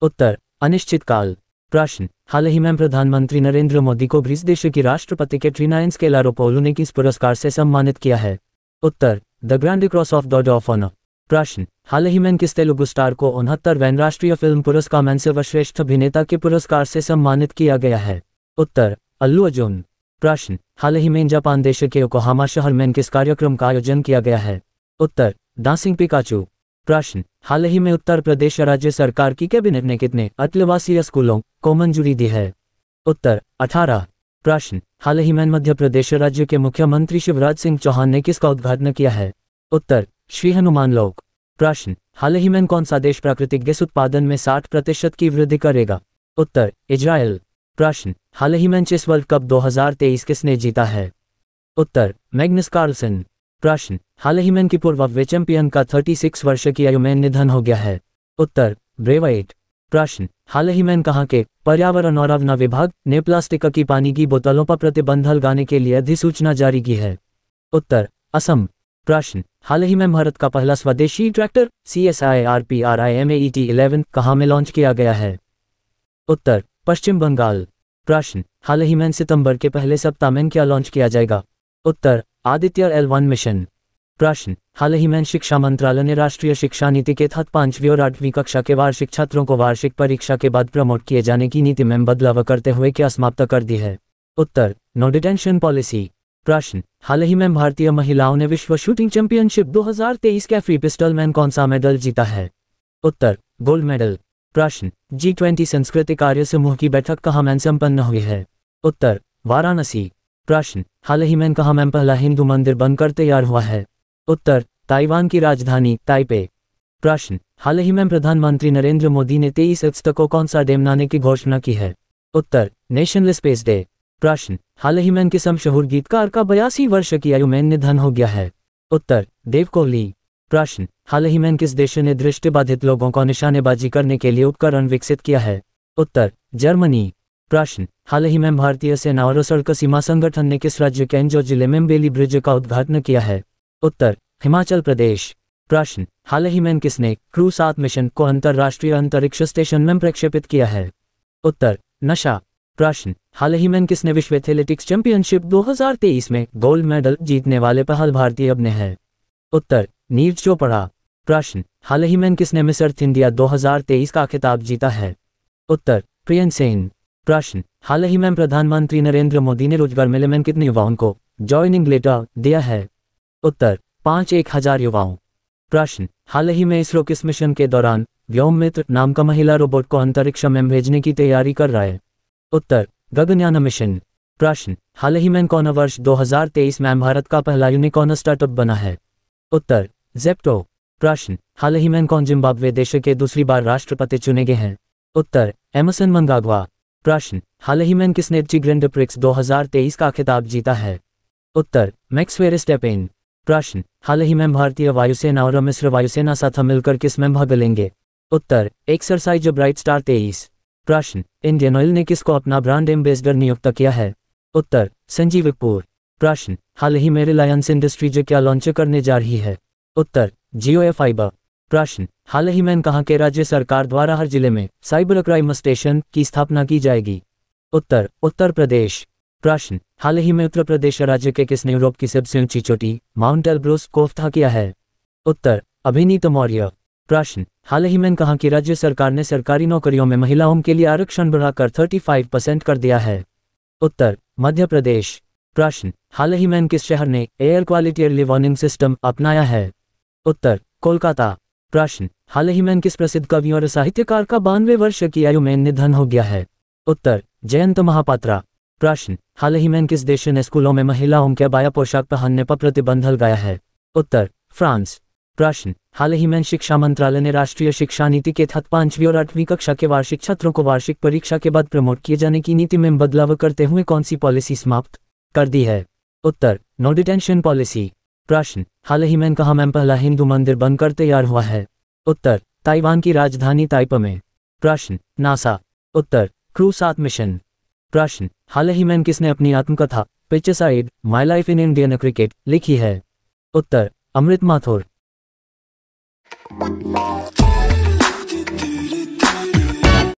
उत्तर, अनिश्चितकाल। प्रश्न, हाल ही में प्रधानमंत्री नरेंद्र मोदी को ग्रीस देश की राष्ट्रपति कैटरीना स्केलारोपोulou ने किस पुरस्कार से सम्मानित किया है? उत्तर, the grand cross of the of honour. प्रश्न, हाल ही में किस तेलुगु स्टार को 69वें राष्ट्रीय फिल्म पुरस्कार में सर्वश्रेष्ठ अभिनेता के पुरस्कार से सम्मानित किया गया है? उत्तर, अल्लू अर्जुन। प्रश्न, हाल ही में जापान देश के योकोहामा शहर में किस कार्यक्रम का आयोजन किया गया है? उत्तर, डांसिंग पिकाचू। प्रश्न, हाल ही में उत्तर प्रदेश राज्य सरकार की कैबिनेट ने कितने अतिआवासीय स्कूलों को मंजूरी दी है? उत्तर, 18। प्रश्न, हाल ही में मध्य प्रदेश राज्य के मुख्यमंत्री शिवराज सिंह चौहान ने किसका उद्घाटन किया है? उत्तर, श्री हनुमान लोक। प्रश्न, हाल ही में कौन सा देश प्राकृतिक गैस उत्पादन में 60% की वृद्धि करेगा? उत्तर, इजरायल। प्रश्न, हाल ही में चेस वर्ल्ड कप 2023 किसने जीता है? उत्तर, मैग्नस कार्लसन। प्रश्न, हाल ही में की पूर्व चैंपियन का 36 वर्ष की आयु में निधन हो गया है? उत्तर, ब्रेवाइट। प्रश्न, हाल ही में कहाँ के पर्यावरण और वन विभाग ने प्लास्टिक की पानी की बोतलों पर प्रतिबंध लगाने के लिए अधिसूचना जारी की है? उत्तर, असम। प्रश्न, हाल ही में भारत का पहला स्वदेशी ट्रैक्टर CSIRPRIMAET 11 कहाँ में लॉन्च किया गया है? उत्तर, पश्चिम बंगाल। प्रश्न, हाल ही में सितंबर के पहले सप्ताह में क्या लॉन्च किया जाएगा? उत्तर, आदित्य L1 मिशन। प्रश्न, हाल ही में शिक्षा मंत्रालय ने राष्ट्रीय शिक्षा नीति के तहत 5वीं और 8वीं कक्षा के वार्षिक छात्रों को वार्षिक परीक्षा के बाद प्रमोट किए जाने की नीति में बदलाव करते हुए क्या समाप्त कर दी है? उत्तर, नो डिटेंशन पॉलिसी। प्रश्न, हाल ही में भारतीय महिलाओं ने विश्व शूटिंग चैंपियनशिप 2023 के फ्री पिस्टल में कौन सा मेडल जीता है? उत्तर, गोल्ड मेडल। प्रश्न, G20 संस्कृति कार्य समूह की बैठक कहाँ में संपन्न हुई है? उत्तर, वाराणसी। प्रश्न, हाल ही में कहाँ में पहला हिंदू मंदिर बनकर तैयार हुआ है? उत्तर, ताइवान की राजधानी ताइपे। प्रश्न, हाल ही में प्रधानमंत्री नरेंद्र मोदी ने 23 अगस्त को कौन सा डे मनाने की घोषणा की है? उत्तर, नेशनल स्पेस डे। प्रश्न, हाल ही में किस मशहूर गीतकार का 82 वर्ष की आयु में निधन हो गया है? उत्तर, देव कोहली। प्रश्न, हाल ही में किस देश ने दृष्टिबाधित लोगों को निशानेबाजी करने के लिए उपकरण विकसित किया है? उत्तर, जर्मनी। प्रश्न, हाल ही में भारतीय सेना और सड़क सीमा संगठन ने किस राज्य के एंजो जिले में बेली ब्रिज का उद्घाटन किया है? उत्तर, हिमाचल प्रदेश। प्रश्न, हाल ही में किसने क्रू 7 मिशन को अंतर्राष्ट्रीय अंतरिक्ष स्टेशन में प्रक्षेपित किया है? उत्तर, नशा। प्रश्न, हाल ही में किसने विश्व एथलेटिक्स चैंपियनशिप 2023 में गोल्ड मेडल जीतने वाले पहल भारतीय बने हैं? उत्तर, नीरज चोपड़ा। प्रश्न, हाल ही में किसने मिस अर्थ इंडिया 2023 का खिताब जीता है? उत्तर, प्रियन सेन। प्रश्न, हाल ही में प्रधानमंत्री नरेंद्र मोदी ने रोजगार मेले में कितने युवाओं को ज्वाइनिंग लेटर दिया है? उत्तर, 5-1000 युवाओं। प्रश्न, हाल ही में इसरो किस मिशन के दौरान व्योम मित्र नाम का महिला रोबोट को अंतरिक्ष में भेजने की तैयारी कर रहा है? उत्तर, गगनयान मिशन। प्रश्न, हाल ही में कौन वर्ष 2023 में भारत का पहला यूनिकॉर्न स्टार्टअप बना है? उत्तर, जेप्टो। प्रश्न, हाल ही में कौन जिम्बाब्वे देश के दूसरी बार राष्ट्रपति चुने गए हैं? उत्तर, एमरसन मनंगाग्वा। प्रश्न, हाल ही में किसने ग्रैंड प्रिक्स 2023 का खिताब जीता है? उत्तर, मैक्स वेरस्टैपेन। प्रश्न, हाल ही में भारतीय वायुसेना और मिस्र वायुसेना साथ मिलकर किस में भाग लेंगे? उत्तर, एक्सरसाइज ब्राइट स्टार 23। प्रश्न, इंडियन ऑयल ने किसको अपना ब्रांड एम्बेसडर नियुक्त किया है? उत्तर, संजीव कपूर। प्रश्न, हाल ही में रिलायंस इंडस्ट्रीज क्या लॉन्च करने जा रही है? उत्तर, जियो फाइबर। प्रश्न, हाल ही में कहाँ के राज्य सरकार द्वारा हर जिले में साइबर क्राइम स्टेशन की स्थापना की जाएगी? उत्तर, उत्तर प्रदेश। प्रश्न, हाल ही में उत्तर प्रदेश राज्य के किसने यूरोप की सबसे ऊंची चोटी माउंट एल्ब्रोस को फतह किया है? उत्तर, अभिनीत मौर्य। प्रश्न, हाल ही में कहाँ की राज्य सरकार ने सरकारी नौकरियों में महिलाओं के लिए आरक्षण बढ़ाकर 35% कर दिया है? उत्तर, मध्य प्रदेश। प्रश्न, हाल ही में किस शहर ने air quality early warning system अपनाया है? उत्तर, कोलकाता। प्रश्न, हाल ही में किस प्रसिद्ध कवि और साहित्यकार का 92 वर्ष की आयु में निधन हो गया है? उत्तर, जयंत महापात्रा। प्रश्न, हाल ही में किस देश ने स्कूलों में महिलाओं के बाया पोशाक पहनने पर प्रतिबंध लगाया है? उत्तर, फ्रांस। प्रश्न, हाल ही में शिक्षा मंत्रालय ने राष्ट्रीय शिक्षा नीति के तहत 5वीं और 8वीं कक्षा के वार्षिक छात्रों को वार्षिक परीक्षा के बाद प्रमोट किए जाने की नीति में बदलाव करते हुए कौन सी पॉलिसी समाप्त कर दी है? उत्तर, नो डिटेंशन पॉलिसी। प्रश्न, हाल ही में कहाँ में पहला हिंदू मंदिर बनकर तैयार हुआ है? उत्तर, ताइवान की राजधानी ताइपे में। प्रश्न, नासा। उत्तर, क्रू 7 मिशन। प्रश्न, हाल ही में किसने अपनी आत्मकथा pitchside my life in Indian cricket लिखी है? उत्तर, अमृत माथुर।